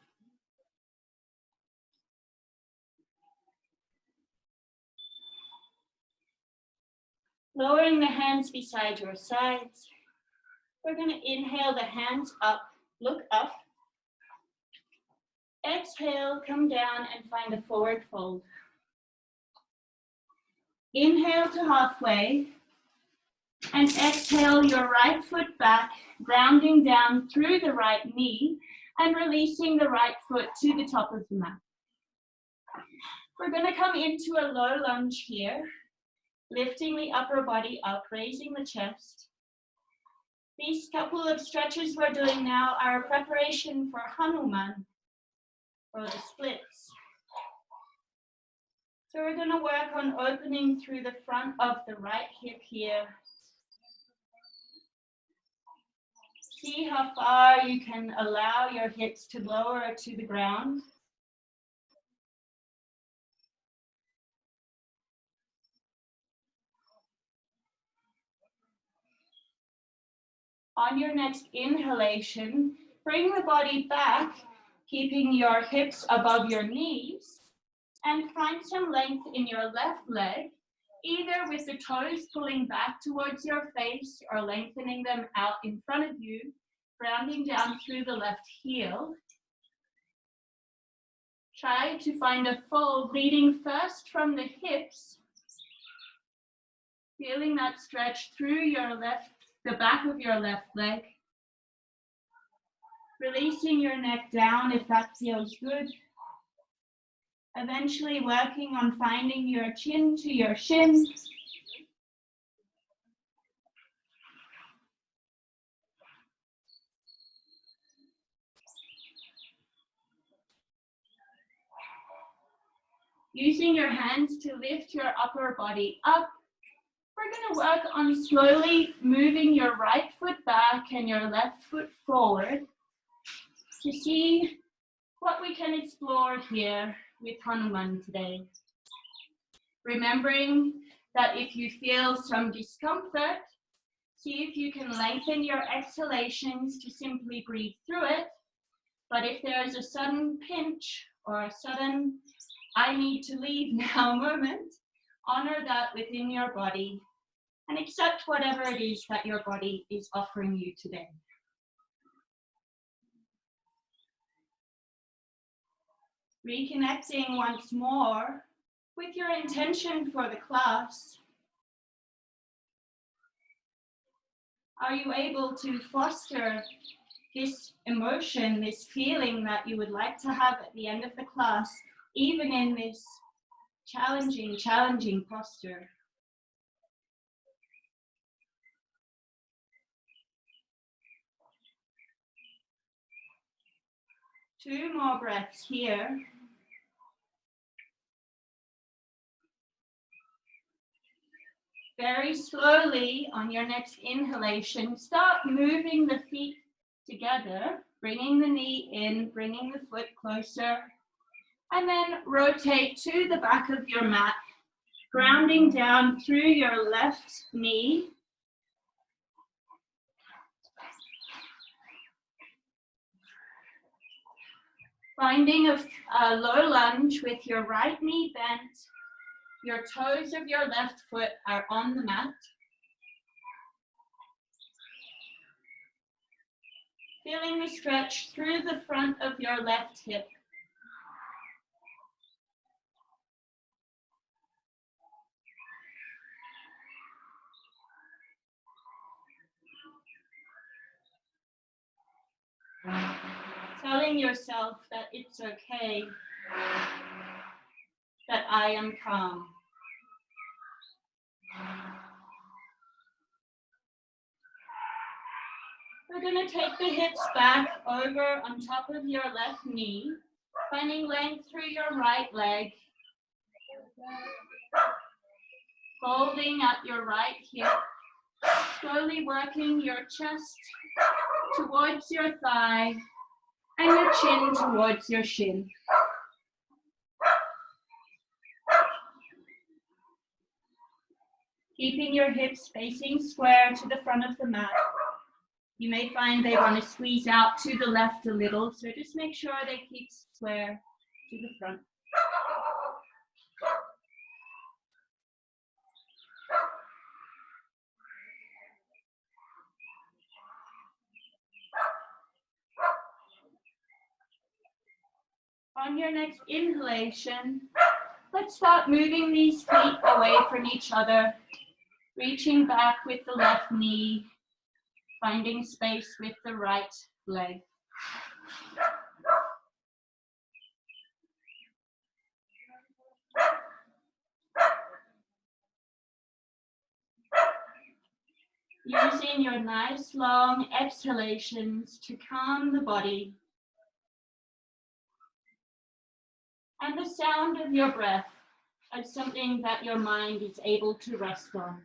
Lowering the hands beside your sides. We're going to inhale the hands up, look up. Exhale, come down and find a forward fold. Inhale to halfway, and exhale your right foot back, grounding down through the right knee and releasing the right foot to the top of the mat. We're going to come into a low lunge here, lifting the upper body up, raising the chest. These couple of stretches we're doing now are a preparation for Hanuman, or the splits. So we're going to work on opening through the front of the right hip here. See how far you can allow your hips to lower to the ground. On your next inhalation, bring the body back, keeping your hips above your knees, and find some length in your left leg, either with the toes pulling back towards your face or lengthening them out in front of you, grounding down through the left heel. Try to find a fold leading first from the hips, feeling that stretch through your the back of your left leg. Releasing your neck down if that feels good. Eventually working on finding your chin to your shin. Using your hands to lift your upper body up. We're going to work on slowly moving your right foot back and your left foot forward to see what we can explore here with Hanuman today. Remembering that if you feel some discomfort, see if you can lengthen your exhalations to simply breathe through it. But if there's a sudden pinch or a sudden I need to leave now moment, honor that within your body and accept whatever it is that your body is offering you today. Reconnecting once more with your intention for the class. Are you able to foster this emotion, this feeling that you would like to have at the end of the class, even in this challenging posture? Two more breaths here. Very slowly on your next inhalation, start moving the feet together, bringing the knee in, bringing the foot closer, and then rotate to the back of your mat, grounding down through your left knee. Finding a low lunge with your right knee bent, your toes of your left foot are on the mat. Feeling the stretch through the front of your left hip. Telling yourself that it's okay, that I am calm. We're going to take the hips back over on top of your left knee, finding length through your right leg, folding at your right hip, slowly working your chest towards your thigh and your chin towards your shin. Keeping your hips facing square to the front of the mat. You may find they want to squeeze out to the left a little, so just make sure they keep square to the front. On your next inhalation, let's start moving these feet away from each other, reaching back with the left knee, finding space with the right leg. Using your nice long exhalations to calm the body and the sound of your breath as something that your mind is able to rest on.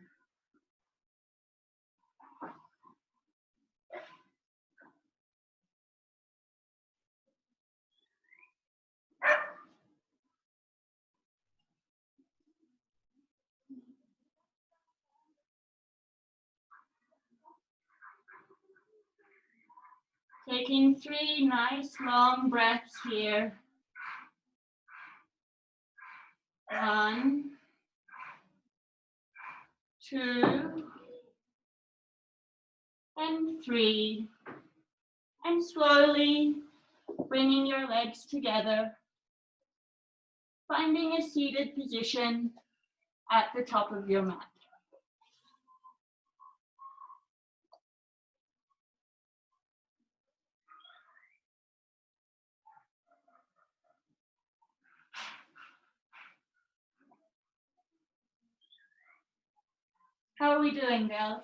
Taking 3 nice long breaths here. 1, 2, and 3. And slowly bringing your legs together, finding a seated position at the top of your mat. How are we doing, girls?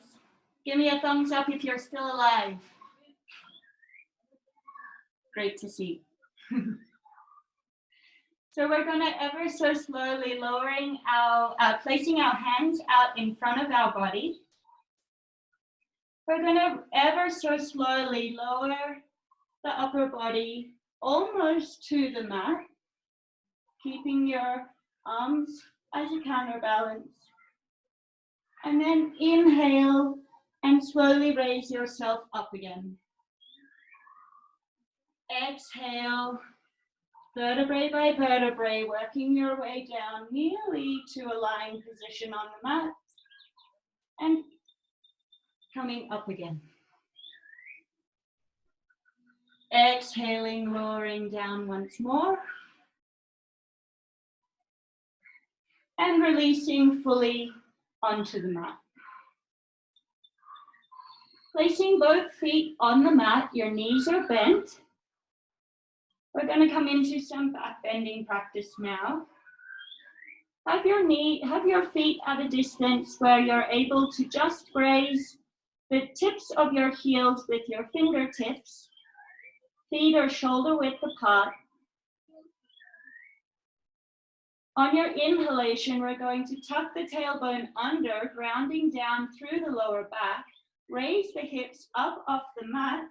Give me a thumbs up if you're still alive. Great to see. So we're going to ever so slowly placing our hands out in front of our body. We're going to ever so slowly lower the upper body almost to the mat, keeping your arms as a counterbalance. And then inhale and slowly raise yourself up again. Exhale, vertebrae by vertebrae, working your way down nearly to a lying position on the mat. And coming up again. Exhaling, lowering down once more. And releasing fully onto the mat. Placing both feet on the mat, your knees are bent. We're going to come into some back bending practice now. Have your feet at a distance where you're able to just graze the tips of your heels with your fingertips. Feet are shoulder width apart. On your inhalation, we're going to tuck the tailbone under, grounding down through the lower back. Raise the hips up off the mat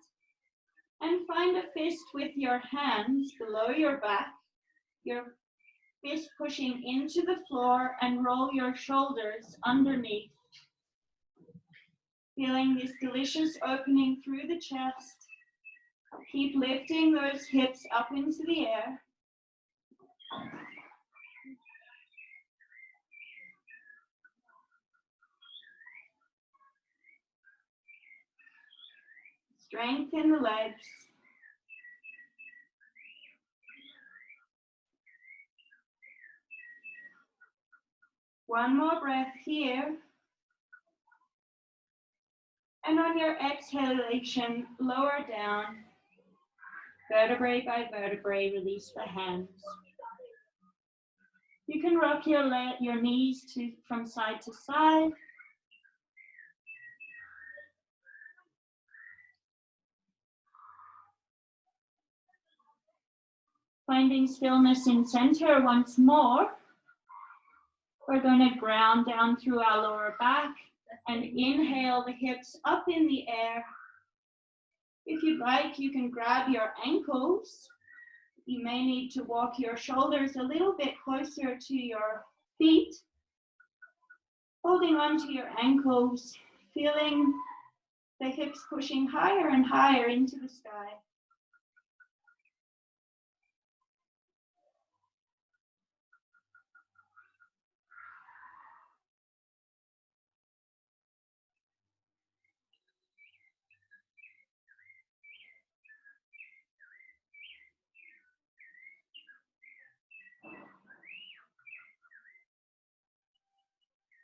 and find a fist with your hands below your back. Your fist pushing into the floor and roll your shoulders underneath. Feeling this delicious opening through the chest. Keep lifting those hips up into the air. Strengthen the legs. One more breath here. And on your exhalation, lower down. Vertebrae by vertebrae, release the hands. You can rock your knees from side to side. Finding stillness in center once more. We're going to ground down through our lower back and inhale the hips up in the air. If you'd like, you can grab your ankles. You may need to walk your shoulders a little bit closer to your feet. Holding onto your ankles, feeling the hips pushing higher and higher into the sky.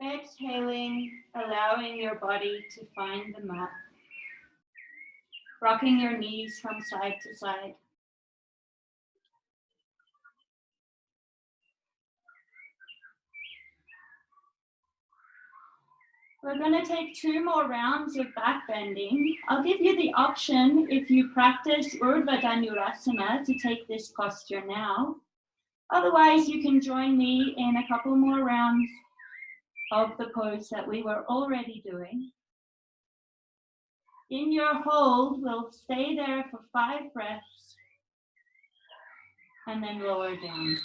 Exhaling, allowing your body to find the mat. Rocking your knees from side to side. We're going to take 2 more rounds of back bending. I'll give you the option, if you practice Hour Vinyasa, to take this posture now. Otherwise, you can join me in a couple more rounds of the pose that we were already doing. In your hold, we'll stay there for 5 breaths and then lower down.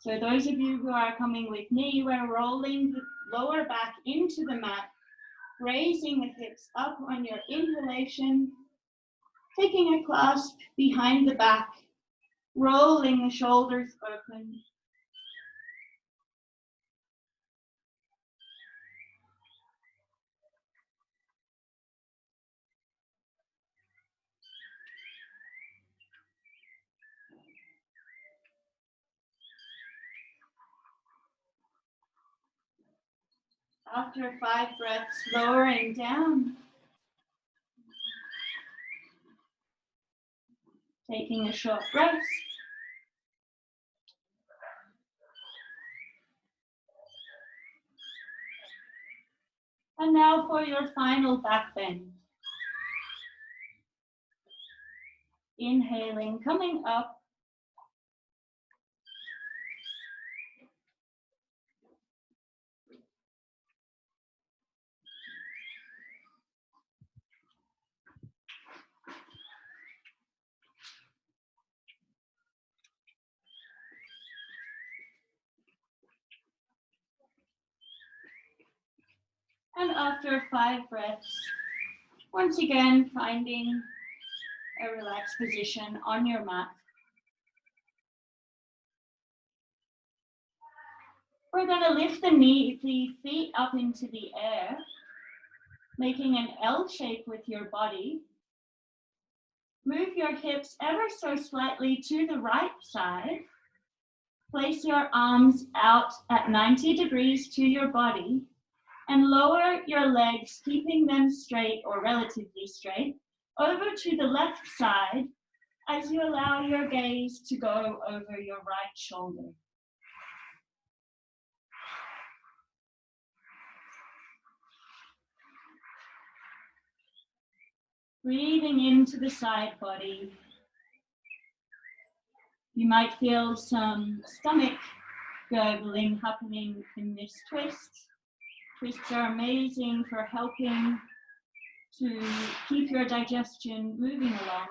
So those of you who are coming with me, we're rolling the lower back into the mat, raising the hips up on your inhalation, taking a clasp behind the back, rolling the shoulders open. After 5 breaths, lowering down. Taking a short rest. And now for your final back bend. Inhaling, coming up. And after 5 breaths, once again, finding a relaxed position on your mat. We're going to lift the feet up into the air, making an L shape with your body. Move your hips ever so slightly to the right side. Place your arms out at 90 degrees to your body and lower your legs, keeping them straight or relatively straight, over to the left side as you allow your gaze to go over your right shoulder. Breathing into the side body. You might feel some stomach gurgling happening in this twist. Twists are amazing for helping to keep your digestion moving along,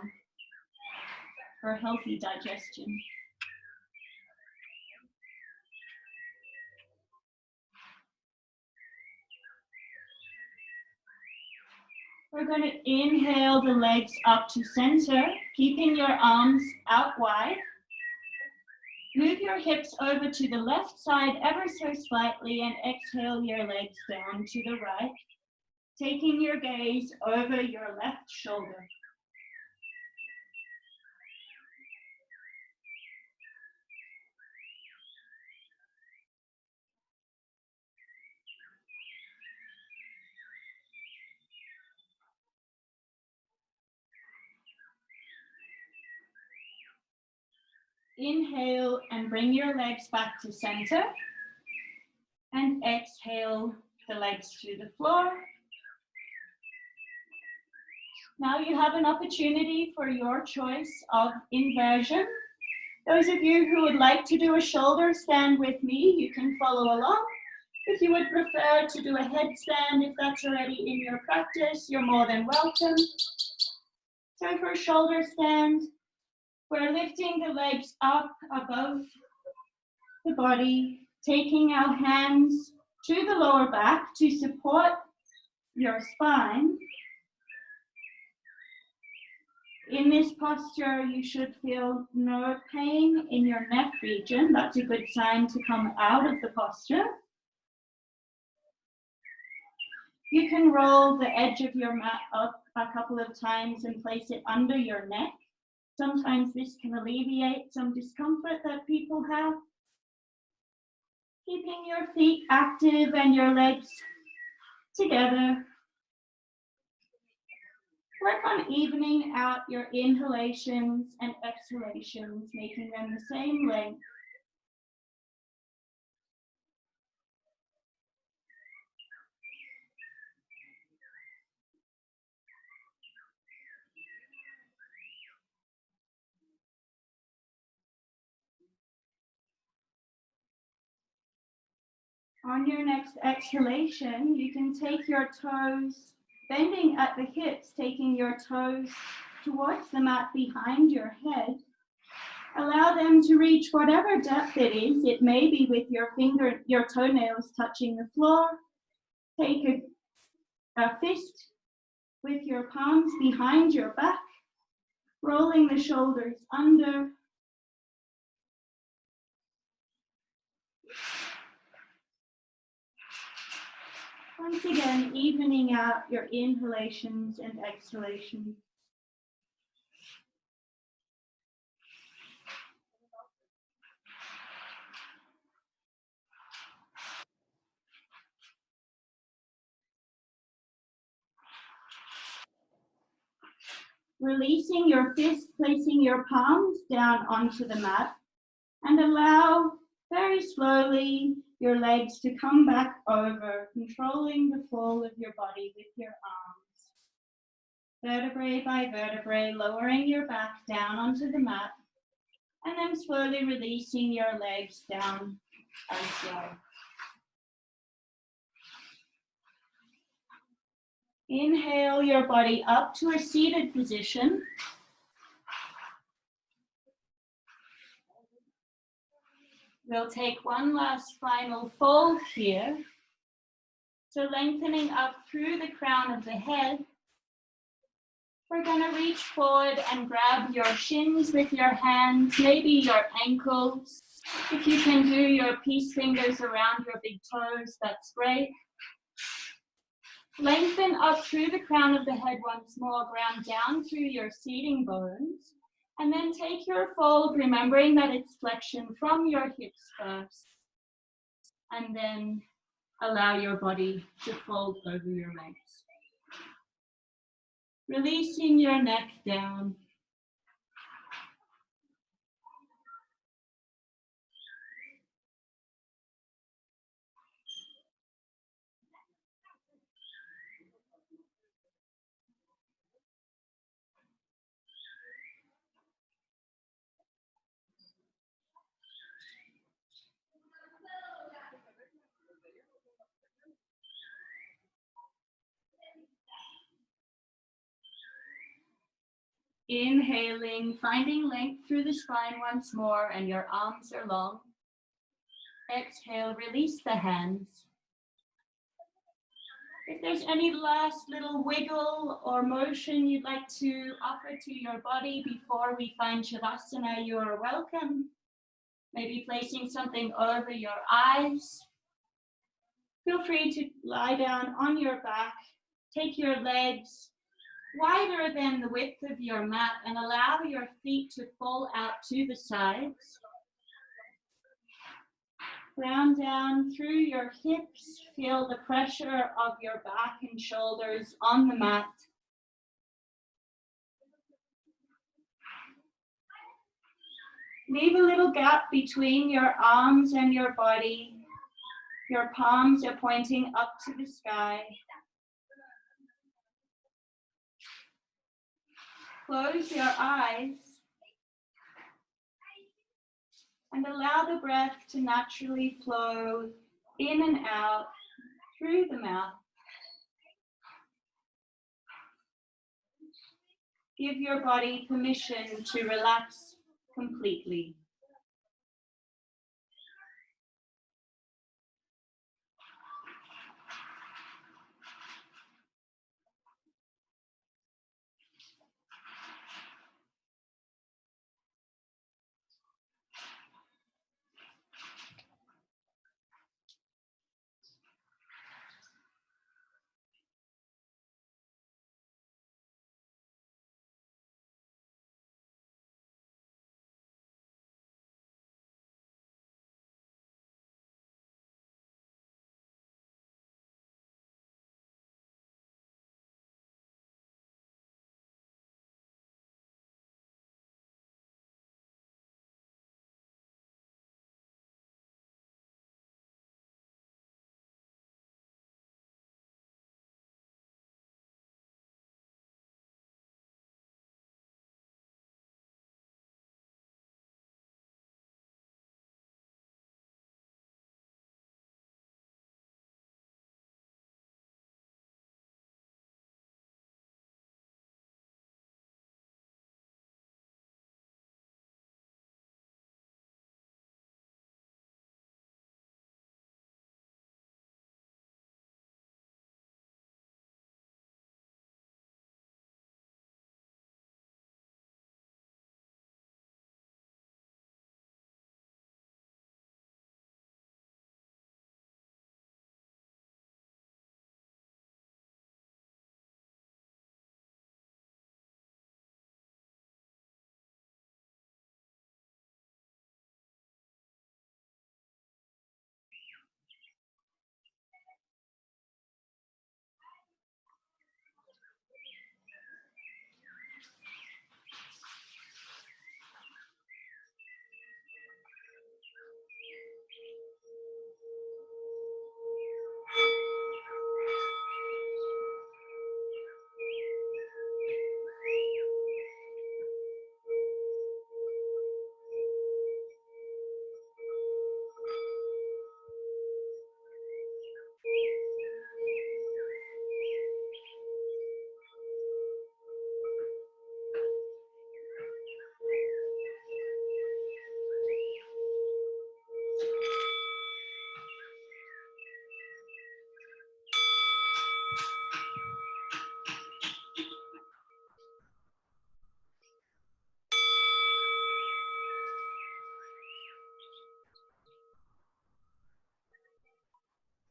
for healthy digestion. We're going to inhale the legs up to center, keeping your arms out wide. Move your hips over to the left side ever so slightly and exhale your legs down to the right, taking your gaze over your left shoulder. Inhale and bring your legs back to center. And exhale the legs to the floor. Now you have an opportunity for your choice of inversion. Those of you who would like to do a shoulder stand with me, you can follow along. If you would prefer to do a headstand, if that's already in your practice, you're more than welcome. So for a shoulder stand, we're lifting the legs up above the body, taking our hands to the lower back to support your spine. In this posture, you should feel no pain in your neck region. That's a good sign to come out of the posture. You can roll the edge of your mat up a couple of times and place it under your neck. Sometimes this can alleviate some discomfort that people have. Keeping your feet active and your legs together. Work on evening out your inhalations and exhalations, making them the same length. On your next exhalation, you can take your toes, bending at the hips, taking your toes towards the mat behind your head. Allow them to reach whatever depth it is. It may be with your toenails touching the floor. Take a fist with your palms behind your back, rolling the shoulders under. Once again, evening out your inhalations and exhalations. Releasing your fist, placing your palms down onto the mat, and allow very slowly your legs to come back over, controlling the fall of your body with your arms. Vertebrae by vertebrae, lowering your back down onto the mat, and then slowly releasing your legs down as well. Inhale your body up to a seated position. We'll take one last final fold here. So lengthening up through the crown of the head. We're going to reach forward and grab your shins with your hands, maybe your ankles. If you can do your peace fingers around your big toes, that's great. Lengthen up through the crown of the head once more, ground down through your seating bones. And then take your fold, remembering that it's flexion from your hips first. And then allow your body to fold over your legs. Releasing your neck down. Inhaling, finding length through the spine once more, and your arms are long. Exhale, release the hands. If there's any last little wiggle or motion you'd like to offer to your body before we find Shavasana, you are welcome. Maybe placing something over your eyes. Feel free to lie down on your back. Take your legs wider than the width of your mat and allow your feet to fall out to the sides. Ground down through your hips. Feel the pressure of your back and shoulders on the mat. Leave a little gap between your arms and your body. Your palms are pointing up to the sky. Close your eyes and allow the breath to naturally flow in and out through the mouth. Give your body permission to relax completely.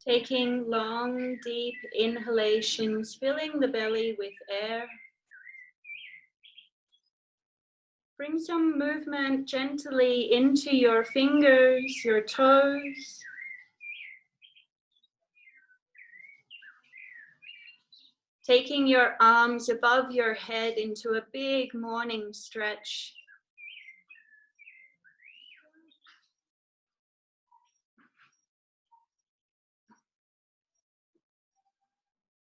Taking long, deep inhalations, filling the belly with air. Bring some movement gently into your fingers, your toes. Taking your arms above your head into a big morning stretch.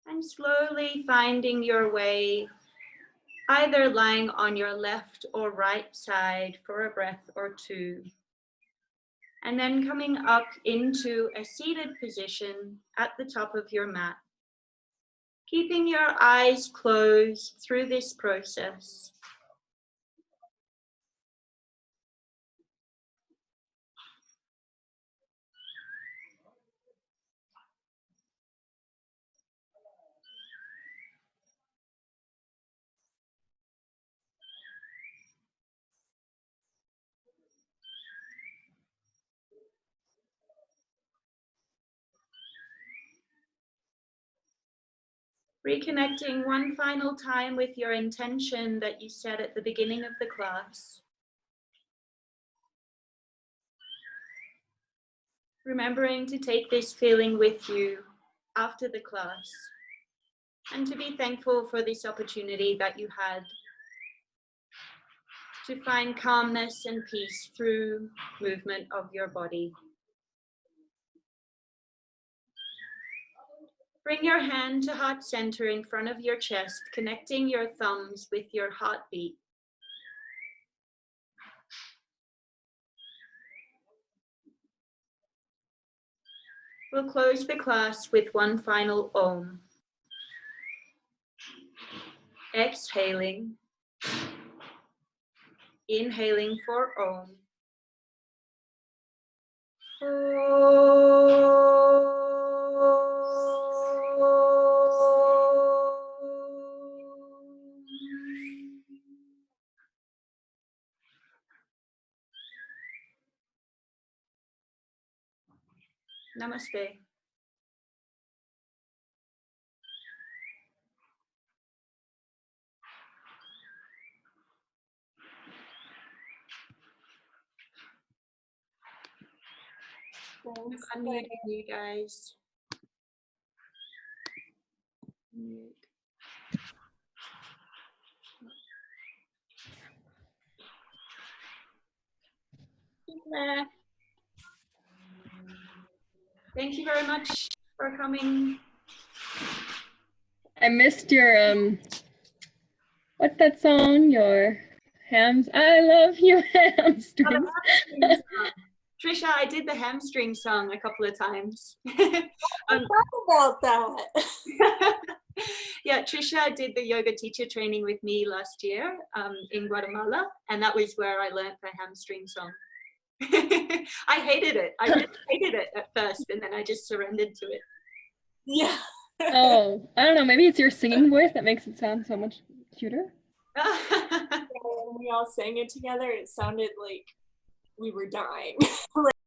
And slowly finding your way, either lying on your left or right side for a breath or two. And then coming up into a seated position at the top of your mat. Keeping your eyes closed through this process. Reconnecting one final time with your intention that you set at the beginning of the class. Remembering to take this feeling with you after the class and to be thankful for this opportunity that you had to find calmness and peace through movement of your body. Bring your hand to heart center in front of your chest, connecting your thumbs with your heartbeat. We'll close the class with one final Om. Exhaling. Inhaling for Om. Namaste. I'm unmuting you guys. Mute. Thank you very much for coming. I missed your what's that song? Your hams. I love your hamstrings. Trisha, I did the hamstring song a couple of times. Talk about that. Yeah, Trisha did the yoga teacher training with me last year in Guatemala, and that was where I learned the hamstring song. I hated it. I really hated it at first, and then I just surrendered to it. Yeah. Oh, I don't know. Maybe it's your singing voice that makes it sound so much cuter. When we all sang it together, it sounded like we were dying.